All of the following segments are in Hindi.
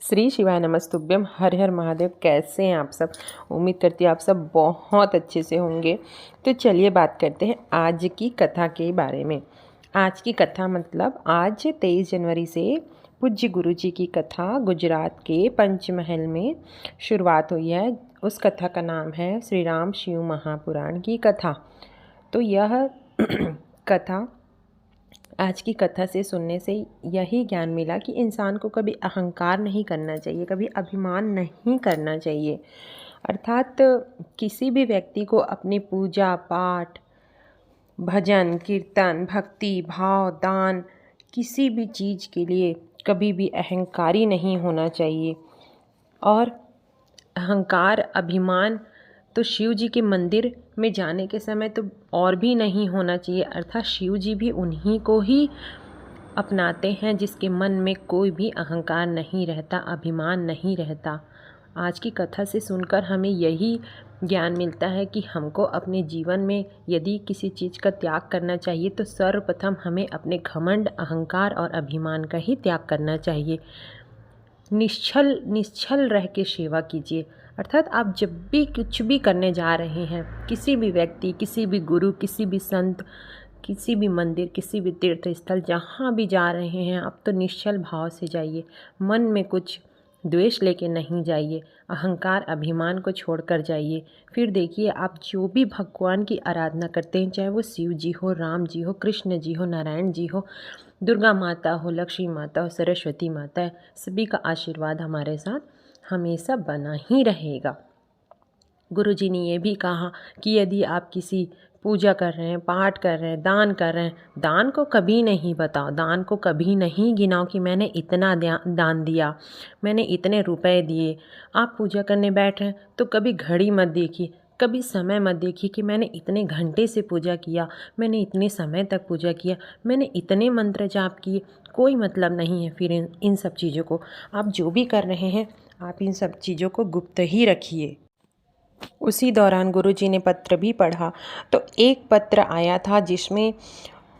श्री शिवाय नमस्तुभ्यम। हर हर महादेव। कैसे हैं आप सब? उम्मीद करती हूँ आप सब बहुत अच्छे से होंगे। तो चलिए बात करते हैं आज की कथा के बारे में। आज की कथा मतलब आज 23 जनवरी से पूज्य गुरु जी की कथा गुजरात के पंचमहल में शुरुआत हुई है। उस कथा का नाम है श्री राम शिव महापुराण की कथा। तो यह कथा आज की कथा से सुनने से यही ज्ञान मिला कि इंसान को कभी अहंकार नहीं करना चाहिए, कभी अभिमान नहीं करना चाहिए। अर्थात किसी भी व्यक्ति को अपनी पूजा पाठ, भजन कीर्तन, भक्ति भाव, दान, किसी भी चीज़ के लिए कभी भी अहंकारी नहीं होना चाहिए। और अहंकार, अभिमान तो शिव जी के मंदिर में जाने के समय तो और भी नहीं होना चाहिए। अर्थात शिव जी भी उन्हीं को ही अपनाते हैं जिसके मन में कोई भी अहंकार नहीं रहता, अभिमान नहीं रहता। आज की कथा से सुनकर हमें यही ज्ञान मिलता है कि हमको अपने जीवन में यदि किसी चीज़ का त्याग करना चाहिए तो सर्वप्रथम हमें अपने घमंड, अहंकार और अभिमान का ही त्याग करना चाहिए। निश्चल रह के सेवा कीजिए। अर्थात आप जब भी कुछ भी करने जा रहे हैं, किसी भी व्यक्ति, किसी भी गुरु, किसी भी संत, किसी भी मंदिर, किसी भी तीर्थ स्थल, जहाँ भी जा रहे हैं आप तो निश्चल भाव से जाइए। मन में कुछ द्वेष लेके नहीं जाइए, अहंकार अभिमान को छोड़कर जाइए। फिर देखिए, आप जो भी भगवान की आराधना करते हैं, चाहे वो शिव जी हो, राम जी हो, कृष्ण जी हो, नारायण जी हो, दुर्गा माता हो, लक्ष्मी माता हो, सरस्वती माता है, सभी का आशीर्वाद हमारे साथ हमेशा बना ही रहेगा। गुरु जी ने ये भी कहा कि यदि आप किसी पूजा कर रहे हैं, पाठ कर रहे हैं, दान कर रहे हैं, दान को कभी नहीं बताओ, दान को कभी नहीं गिनाओ कि मैंने इतना दान दिया, मैंने इतने रुपए दिए। आप पूजा करने बैठ रहे हैं तो कभी घड़ी मत देखिए, कभी समय मत देखिए कि मैंने इतने घंटे से पूजा किया, मैंने इतने समय तक पूजा किया, मैंने इतने मंत्र जाप किए। कोई मतलब नहीं है फिर इन सब चीज़ों को। आप जो भी कर रहे हैं, आप इन सब चीज़ों को गुप्त ही रखिए। उसी दौरान गुरुजी ने पत्र भी पढ़ा तो एक पत्र आया था जिसमें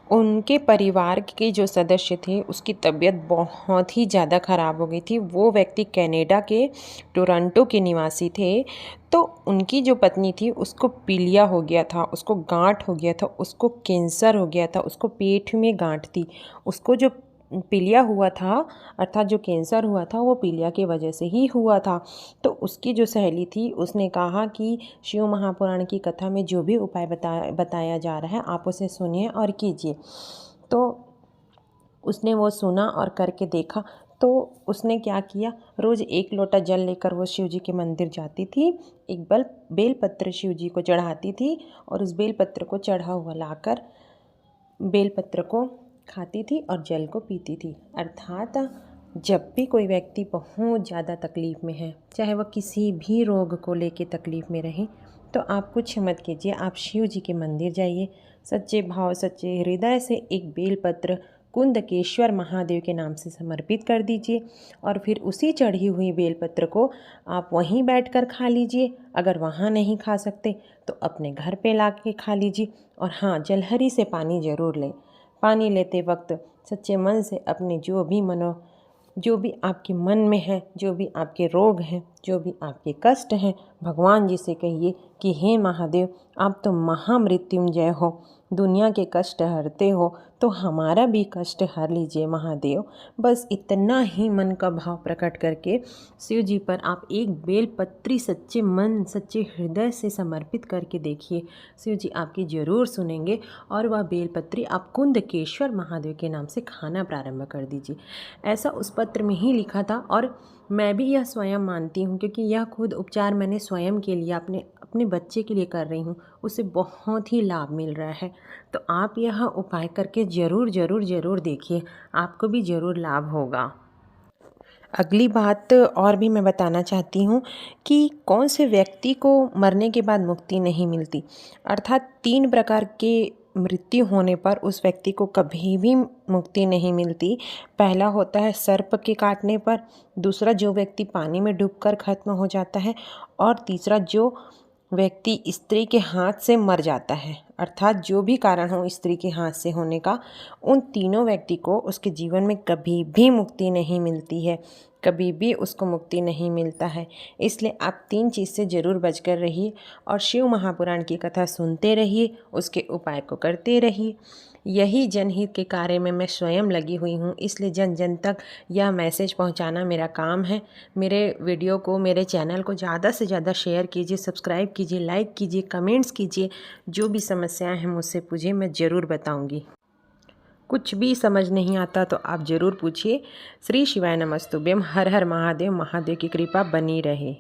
उनके परिवार के जो सदस्य थे उसकी तबीयत बहुत ही ज़्यादा ख़राब हो गई थी। वो व्यक्ति कनाडा के टोरंटो के निवासी थे। तो उनकी जो पत्नी थी उसको पीलिया हो गया था, उसको गांठ हो गया था, उसको कैंसर हो गया था, उसको पेट में गांठ थी। उसको जो पीलिया हुआ था, अर्थात जो कैंसर हुआ था, वो पीलिया की वजह से ही हुआ था। तो उसकी जो सहेली थी उसने कहा कि शिव महापुराण की कथा में जो भी उपाय बताया जा रहा है आप उसे सुनिए और कीजिए। तो उसने वो सुना और करके देखा। तो उसने क्या किया, रोज़ 1 लोटा जल लेकर वो शिव जी के मंदिर जाती थी, एक बेलपत्र शिव जी को चढ़ाती थी और उस बेलपत्र को चढ़ा हुआ लाकर बेलपत्र को खाती थी और जल को पीती थी। अर्थात जब भी कोई व्यक्ति बहुत ज़्यादा तकलीफ़ में है, चाहे वह किसी भी रोग को लेके तकलीफ़ में रहे, तो आप कुछ मत कीजिए, आप शिव जी के मंदिर जाइए, सच्चे भाव सच्चे हृदय से एक बेलपत्र कुंदकेश्वर महादेव के नाम से समर्पित कर दीजिए और फिर उसी चढ़ी हुई बेलपत्र को आप वहीं बैठकर खा लीजिए। अगर वहाँ नहीं खा सकते तो अपने घर पे ला के खा लीजिए। और हाँ, जलहरी से पानी ज़रूर लें। पानी लेते वक्त सच्चे मन से अपने जो भी आपके मन में है, जो भी आपके रोग हैं, जो भी आपके कष्ट हैं, भगवान जी से कहिए कि हे महादेव, आप तो महामृत्युंजय हो, दुनिया के कष्ट हरते हो, तो हमारा भी कष्ट हर लीजिए महादेव। बस इतना ही मन का भाव प्रकट करके शिव जी पर आप एक बेलपत्री सच्चे मन, सच्चे हृदय से समर्पित करके देखिए, शिव जी आपकी ज़रूर सुनेंगे और वह बेलपत्री आप कुंदकेश्वर महादेव के नाम से खाना प्रारंभ कर दीजिए। ऐसा उस पत्र में ही लिखा था और मैं भी यह स्वयं मानती हूँ, क्योंकि यह खुद उपचार मैंने स्वयं के लिए अपने बच्चे के लिए कर रही हूँ, उसे बहुत ही लाभ मिल रहा है। तो आप यह उपाय करके ज़रूर देखिए, आपको भी ज़रूर लाभ होगा। अगली बात और भी मैं बताना चाहती हूँ कि कौन से व्यक्ति को मरने के बाद मुक्ति नहीं मिलती। अर्थात 3 प्रकार के मृत्यु होने पर उस व्यक्ति को कभी भी मुक्ति नहीं मिलती। पहला होता है सर्प के काटने पर, दूसरा जो व्यक्ति पानी में डूबकर खत्म हो जाता है, और तीसरा जो व्यक्ति स्त्री के हाथ से मर जाता है। अर्थात जो भी कारण हो स्त्री के हाथ से होने का, उन तीनों व्यक्ति को उसके जीवन में कभी भी मुक्ति नहीं मिलती है। कभी भी उसको मुक्ति नहीं मिलता है। इसलिए आप 3 चीज़ से ज़रूर बचकर रहिए और शिव महापुराण की कथा सुनते रहिए, उसके उपाय को करते रहिए। यही जनहित के कार्य में मैं स्वयं लगी हुई हूँ, इसलिए जन जन तक यह मैसेज पहुँचाना मेरा काम है। मेरे वीडियो को, मेरे चैनल को ज़्यादा से ज़्यादा शेयर कीजिए, सब्सक्राइब कीजिए, लाइक कीजिए, कमेंट्स कीजिए। जो भी समस्याएं हैं मुझसे पूछिए, मैं ज़रूर बताऊँगी। कुछ भी समझ नहीं आता तो आप ज़रूर पूछिए। श्री शिवाय नमस्तुभ्यम। हर हर महादेव। महादेव की कृपा बनी रहे।